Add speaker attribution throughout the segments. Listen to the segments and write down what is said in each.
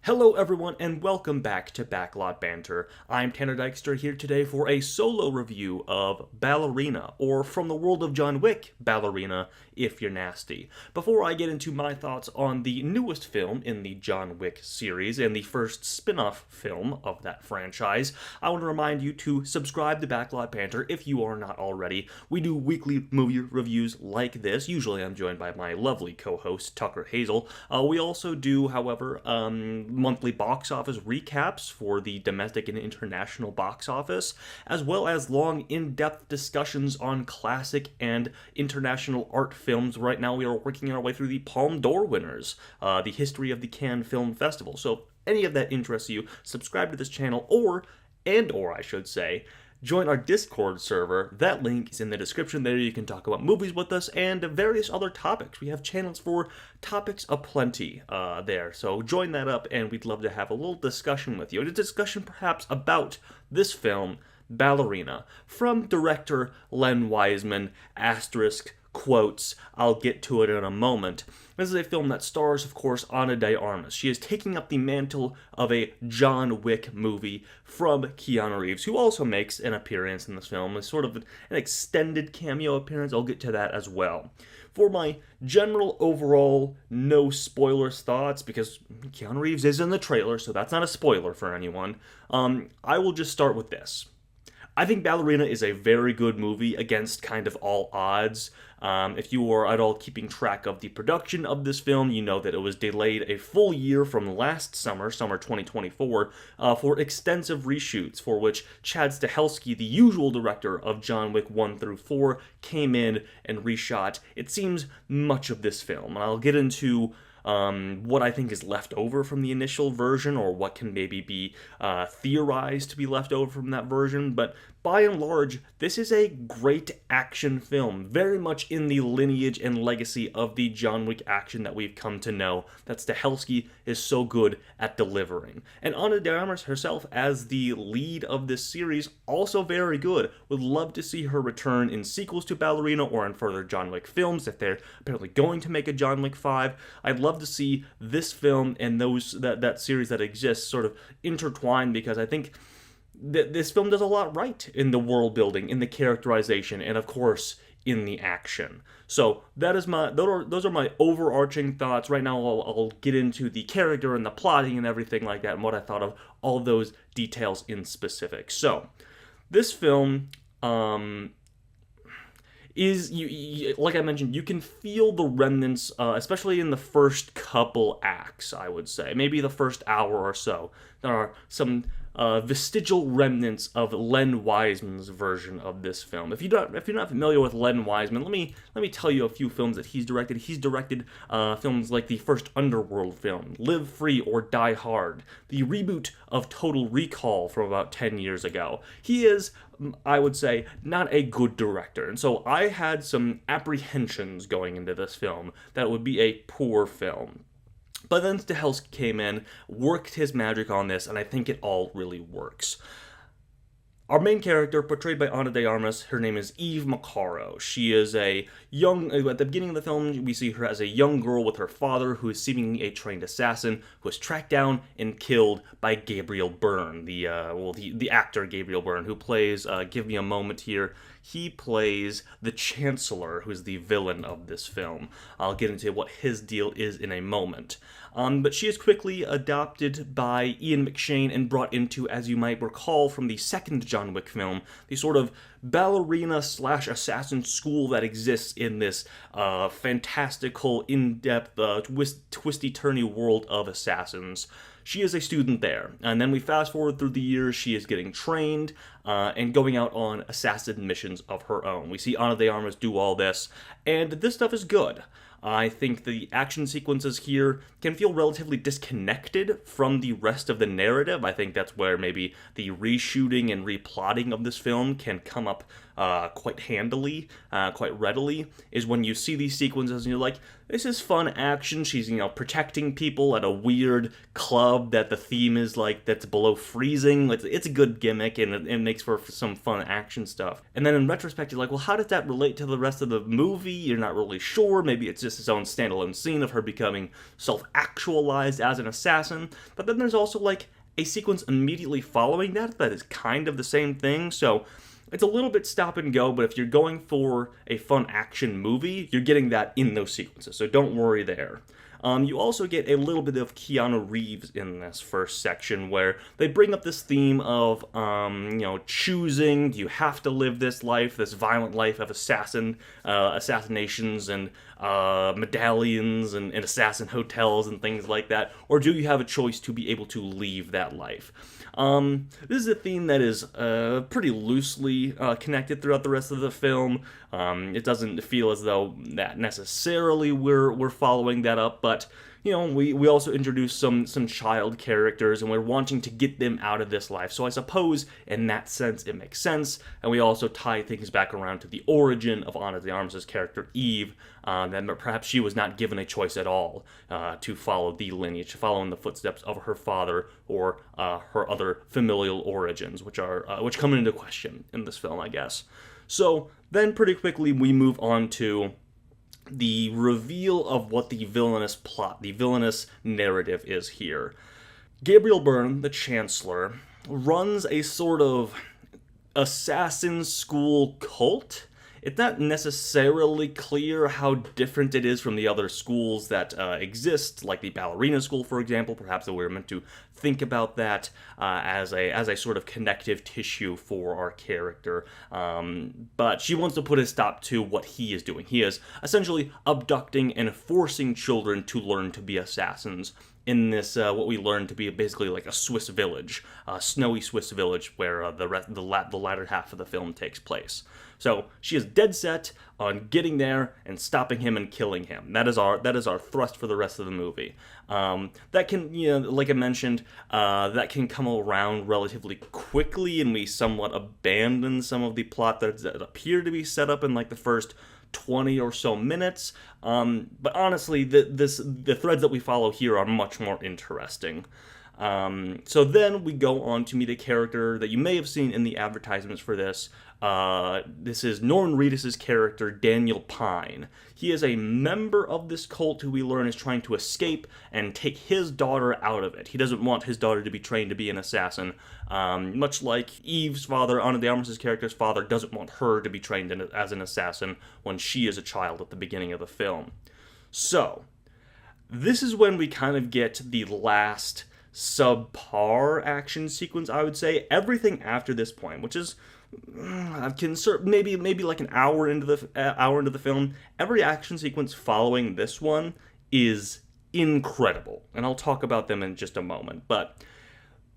Speaker 1: Hello everyone and welcome back to Backlot Banter. I'm Tanner Dykstra here today for a solo review of Ballerina, or from the World of John Wick, Ballerina, if you're nasty. Before I get into my thoughts on the newest film in the John Wick series and the first spin-off film of that franchise, I want to remind you to subscribe to Backlot Banter if you are not already. We do weekly movie reviews like this. Usually I'm joined by my lovely co-host, Tucker Hazel. We also do, however, monthly box office recaps for the domestic and international box office, as well as long, in-depth discussions on classic and international art films. Right now we are working our way through the Palme d'Or winners, the history of the Cannes Film Festival. So if any of that interests you, subscribe to this channel, or I should say, join our Discord server. That link is in the description there. You can talk about movies with us and various other topics. We have channels for topics aplenty there. So join that up and we'd love to have a little discussion with you. A discussion perhaps about this film, Ballerina, from director Len Wiseman, asterisk, quotes, I'll get to it in a moment. This is a film that stars, of course, Ana de Armas. She is taking up the mantle of a John Wick movie from Keanu Reeves, who also makes an appearance in this film. It's sort of an extended cameo appearance. I'll get to that as well. For my general overall no spoilers thoughts, because Keanu Reeves is in the trailer, so that's not a spoiler for anyone, I will just start with this. I think Ballerina is a very good movie against kind of all odds. If you are at all keeping track of the production of this film, you know that it was delayed a full year from last summer 2024, for extensive reshoots, for which Chad Stahelski, the usual director of John Wick 1 through 4, came in and reshot, it seems, much of this film. And I'll get into what I think is left over from the initial version, or what can maybe be theorized to be left over from that version, but by and large, this is a great action film, very much in the lineage and legacy of the John Wick action that we've come to know, that Stahelski is so good at delivering. And Ana de Armas herself, as the lead of this series, also very good. Would love to see her return in sequels to Ballerina or in further John Wick films, if they're apparently going to make a John Wick 5. I'd love to see this film and that series that exists sort of intertwined, because I think this film does a lot right in the world building, in the characterization, and of course in the action. So that is those are my overarching thoughts. Right now I'll get into the character and the plotting and everything like that, and what I thought of all those details in specific. So this film is, like I mentioned, you can feel the remnants, especially in the first couple acts, I would say. Maybe the first hour or so. There are some vestigial remnants of Len Wiseman's version of this film. If you're not familiar with Len Wiseman, let me tell you a few films that he's directed. He's directed films like the first Underworld film, Live Free or Die Hard, the reboot of Total Recall from about 10 years ago. He is, I would say, not a good director, and so I had some apprehensions going into this film that it would be a poor film. But then Stahelski came in, worked his magic on this, and I think it all really works. Our main character, portrayed by Ana de Armas, her name is Eve Macaro. She is a young, at the beginning of the film, we see her as a young girl with her father, who is seemingly a trained assassin, who is tracked down and killed by Gabriel Byrne, the actor Gabriel Byrne, who plays, give me a moment here, he plays the Chancellor, who's the villain of this film. I'll get into what his deal is in a moment. But she is quickly adopted by Ian McShane and brought into, as you might recall from the second John Wick film, the sort of ballerina/assassin school that exists in this fantastical, in-depth, twisty-turny world of assassins. She is a student there, and then we fast forward through the years. She is getting trained and going out on assassin missions of her own. We see Ana de Armas do all this, and this stuff is good. I think the action sequences here can feel relatively disconnected from the rest of the narrative. I think that's where maybe the reshooting and replotting of this film can come up quite handily, quite readily, is when you see these sequences and you're like, this is fun action. She's, protecting people at a weird club that the theme is like, that's below freezing. It's a good gimmick, and it makes for some fun action stuff. And then in retrospect, you're like, well, how does that relate to the rest of the movie? You're not really sure. Maybe it's just its own standalone scene of her becoming self-actualized as an assassin. But then there's also, like, a sequence immediately following that is kind of the same thing, so it's a little bit stop and go, but if you're going for a fun action movie, you're getting that in those sequences, so don't worry there. You also get a little bit of Keanu Reeves in this first section, where they bring up this theme of, choosing, do you have to live this life, this violent life of assassinations and medallions and assassin hotels and things like that, or do you have a choice to be able to leave that life? This is a theme that is pretty loosely connected throughout the rest of the film. It doesn't feel as though that necessarily we're following that up, but we also introduce some child characters, and we're wanting to get them out of this life. So I suppose in that sense it makes sense, and we also tie things back around to the origin of Ana de Armas' character Eve, that perhaps she was not given a choice at all to follow the lineage, to follow in the footsteps of her father or her other familial origins, which come into question in this film, I guess. So then pretty quickly we move on to the reveal of what the villainous plot, the villainous narrative is here. Gabriel Byrne, the Chancellor, runs a sort of assassin school cult. It's not necessarily clear how different it is from the other schools that exist, like the Ballerina school, for example. Perhaps that we're meant to think about that as a sort of connective tissue for our character. But she wants to put a stop to what he is doing. He is essentially abducting and forcing children to learn to be assassins in this, what we learn to be basically like a Swiss village, a snowy Swiss village where the latter half of the film takes place. So she is dead set on getting there and stopping him and killing him. That is our thrust for the rest of the movie. That can, like I mentioned, that can come around relatively quickly, and we somewhat abandon some of the plot that appear to be set up in like the first 20 or so minutes. But honestly, the threads that we follow here are much more interesting. So then we go on to meet a character that you may have seen in the advertisements for this. This is Norman Reedus' character, Daniel Pine. He is a member of this cult who we learn is trying to escape and take his daughter out of it. He doesn't want his daughter to be trained to be an assassin, much like Eve's father, Ana de Armas' character's father, doesn't want her to be trained as an assassin when she is a child at the beginning of the film. So, this is when we kind of get the last subpar action sequence, I would say. Everything after this point, which is maybe like an hour into the film, every action sequence following this one is incredible, and I'll talk about them in just a moment. But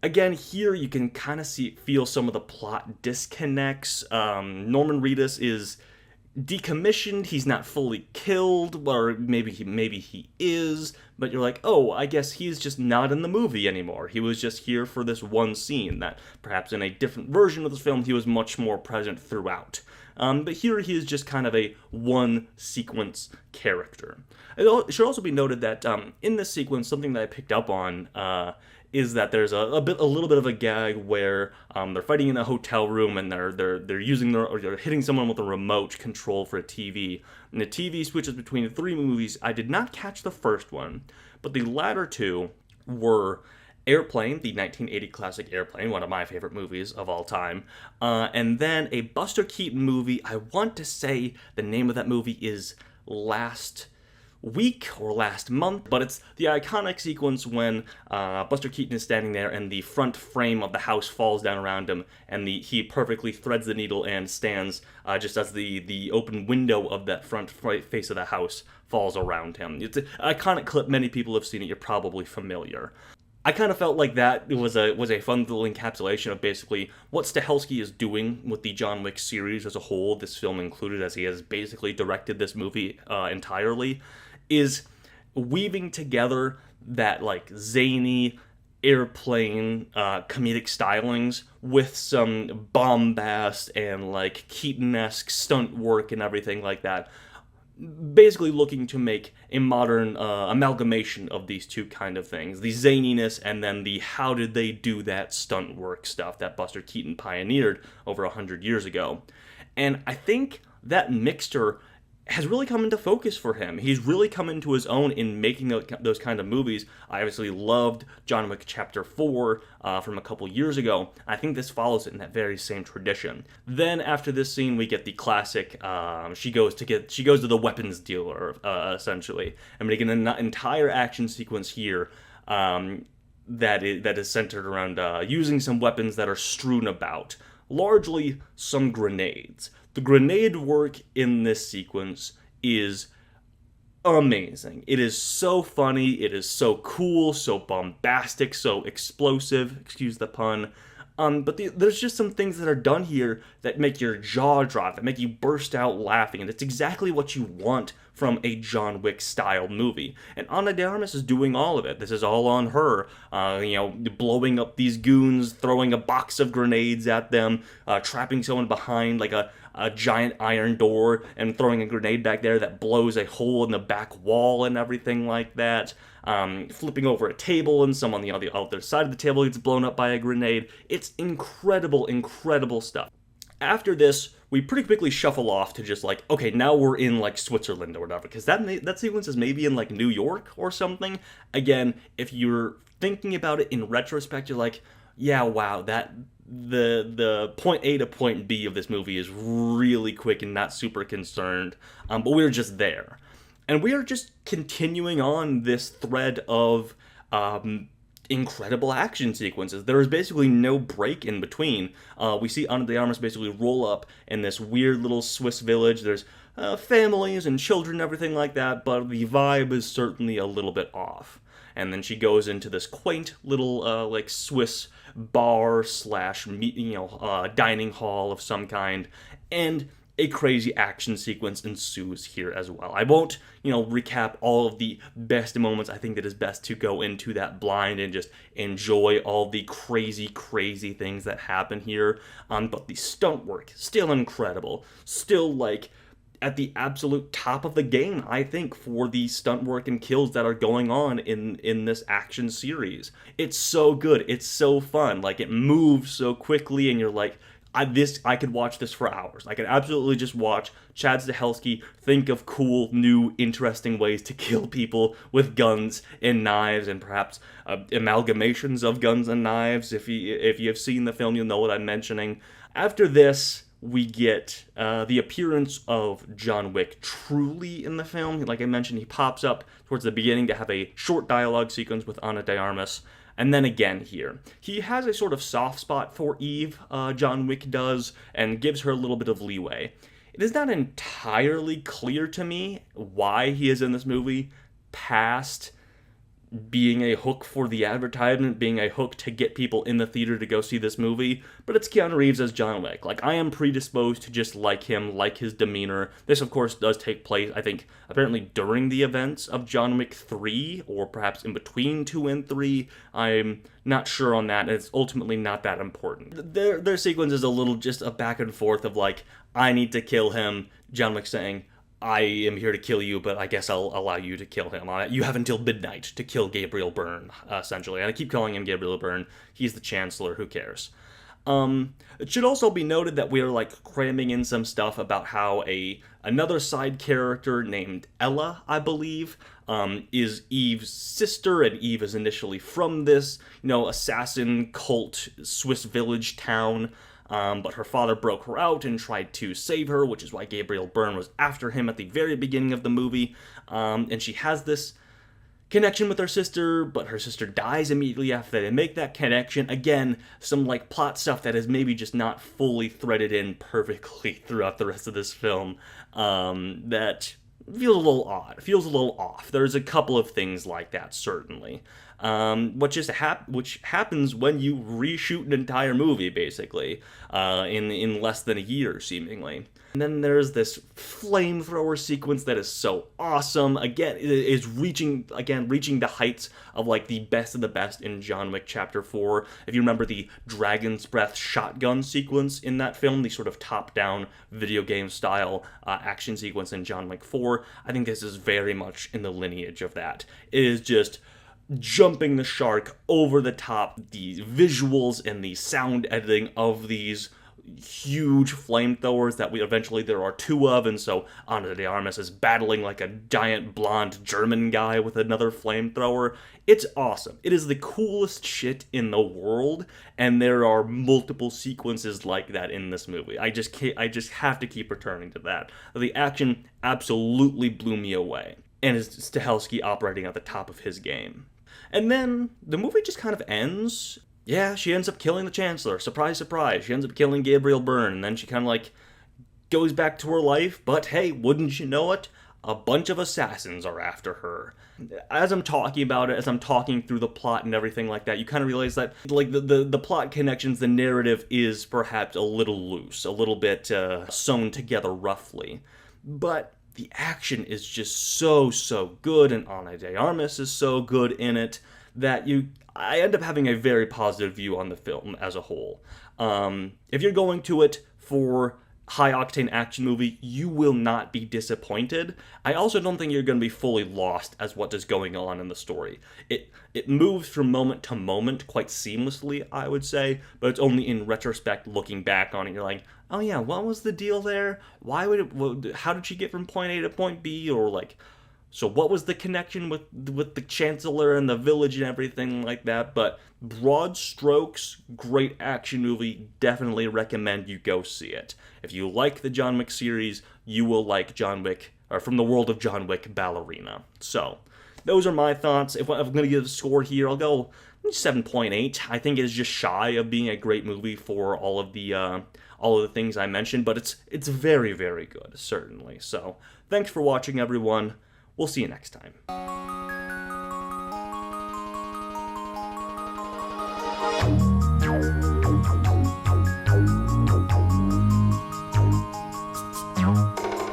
Speaker 1: again, here you can kind of feel some of the plot disconnects. Norman Reedus is decommissioned, he's not fully killed, or maybe he is, but you're like, oh, I guess he's just not in the movie anymore. He was just here for this one scene, that perhaps in a different version of this film he was much more present throughout. But here he is just kind of a one-sequence character. It should also be noted that in this sequence, something that I picked up on is that there's a little bit of a gag where they're fighting in a hotel room, and they're using or they're hitting someone with a remote control for a TV, and the TV switches between 3 movies. I did not catch the first one, but the latter 2 were Airplane, the 1980 classic Airplane, one of my favorite movies of all time, and then a Buster Keaton movie. I want to say the name of that movie is Last Week or Last Month, but it's the iconic sequence when Buster Keaton is standing there and the front frame of the house falls down around him, and he perfectly threads the needle and stands just as the open window of that front face of the house falls around him. It's an iconic clip. Many people have seen it. You're probably familiar. I kind of felt like that was a fun little encapsulation of basically what Stahelski is doing with the John Wick series as a whole, this film included, as he has basically directed this movie entirely, is weaving together that like zany airplane comedic stylings with some bombast and like Keaton-esque stunt work and everything like that. Basically looking to make a modern amalgamation of these two kind of things. The zaniness and then the how did they do that stunt work stuff that Buster Keaton pioneered over 100 years ago. And I think that mixture has really come into focus for him. He's really come into his own in making those kind of movies. I obviously loved John Wick Chapter 4 from a couple years ago. I think this follows it in that very same tradition. Then after this scene, we get the classic, she goes to the weapons dealer, essentially. And we get an entire action sequence here that is centered around using some weapons that are strewn about. Largely some grenades. The grenade work in this sequence is amazing. It is so funny, it is so cool, so bombastic, so explosive, excuse the pun. But there's just some things that are done here that make your jaw drop, that make you burst out laughing, and it's exactly what you want from a John Wick-style movie. And Ana de Armas is doing all of it. This is all on her, blowing up these goons, throwing a box of grenades at them, trapping someone behind like a giant iron door, and throwing a grenade back there that blows a hole in the back wall and everything like that. Flipping over a table and someone on the other side of the table gets blown up by a grenade. It's incredible, incredible stuff. After this, we pretty quickly shuffle off to just like, okay, now we're in like Switzerland or whatever, because that sequence is maybe in like New York or something. Again, if you're thinking about it in retrospect, you're like, yeah, wow, that the point A to point B of this movie is really quick and not super concerned, but we're just there. And we are just continuing on this thread of incredible action sequences. There is basically no break in between. We see Ana de Armas basically roll up in this weird little Swiss village. There's families and children and everything like that, but the vibe is certainly a little bit off. And then she goes into this quaint little like Swiss bar slash dining hall of some kind, and a crazy action sequence ensues here as well. I won't, recap all of the best moments. I think that it's best to go into that blind and just enjoy all the crazy, crazy things that happen here. But the stunt work, still incredible. Still, like, at the absolute top of the game, I think, for the stunt work and kills that are going on in this action series. It's so good. It's so fun. Like, it moves so quickly, and you're like, I could watch this for hours. I could absolutely just watch Chad Stahelski think of cool, new, interesting ways to kill people with guns and knives, and perhaps amalgamations of guns and knives. If you have seen the film, you'll know what I'm mentioning. After this, we get the appearance of John Wick truly in the film. Like I mentioned, he pops up towards the beginning to have a short dialogue sequence with Ana de Armas. And then again here. He has a sort of soft spot for Eve, John Wick does, and gives her a little bit of leeway. It is not entirely clear to me why he is in this movie, past being a hook for the advertisement, being a hook to get people in the theater to go see this movie, but it's Keanu Reeves as John Wick. Like, I am predisposed to just like him, like his demeanor. This, of course, does take place, I think, apparently during the events of John Wick 3, or perhaps in between 2 and 3. I'm not sure on that, and it's ultimately not that important. Their sequence is a little just a back and forth of, like, I need to kill him, John Wick saying, I am here to kill you, but I guess I'll allow you to kill him. You have until midnight to kill Gabriel Byrne, essentially. And I keep calling him Gabriel Byrne. He's the Chancellor. Who cares? It should also be noted that we are like cramming in some stuff about how another side character named Ella, I believe, is Eve's sister, and Eve is initially from this, assassin cult Swiss village town. But her father broke her out and tried to save her, which is why Gabriel Byrne was after him at the very beginning of the movie. And she has this connection with her sister, but her sister dies immediately after they make that connection. Again, some like plot stuff that is maybe just not fully threaded in perfectly throughout the rest of this film. That feels a little odd, feels a little off. There's a couple of things like that, certainly. which happens when you reshoot an entire movie, basically, in less than a year, seemingly. And then there's this flamethrower sequence that is so awesome. Again, it is reaching the heights of like the best of the best in John Wick Chapter 4. If you remember the Dragon's Breath shotgun sequence in that film, the sort of top-down video game style action sequence in John Wick 4, I think this is very much in the lineage of that. It is just jumping the shark over the top. The visuals and the sound editing of these huge flamethrowers that there are two of, and so Ana de Armas is battling like a giant blonde German guy with another flamethrower. It's awesome. It is the coolest shit in the world, and there are multiple sequences like that in this movie. I just have to keep returning to that. The action absolutely blew me away, and is Stahelski operating at the top of his game. And then the movie just kind of ends. Yeah, she ends up killing the Chancellor. Surprise, surprise. She ends up killing Gabriel Byrne, and then she kind of like goes back to her life. But hey, wouldn't you know it? A bunch of assassins are after her. As I'm talking about it, as I'm talking through the plot and everything like that, you kind of realize that like the plot connections, the narrative is perhaps a little loose, a little bit sewn together roughly. But the action is just so good, and Ana de Armas is so good in it that I end up having a very positive view on the film as a whole. If you're going to it for high-octane action movie, you will not be disappointed. I also don't think you're going to be fully lost as what is going on in the story. It moves from moment to moment quite seamlessly, I would say, but it's only in retrospect, looking back on it, you're like, oh yeah, what was the deal there? How did she get from point A to point B? Or like, so what was the connection with the Chancellor and the village and everything like that? But broad strokes, great action movie. Definitely recommend you go see it. If you like the John Wick series, you will like John Wick, or From the World of John Wick, Ballerina. So, those are my thoughts. If I'm going to give a score here, I'll go 7.8. I think it is just shy of being a great movie for all of the things I mentioned, but it's very, very good, certainly. So, thanks for watching, everyone. We'll see you next time.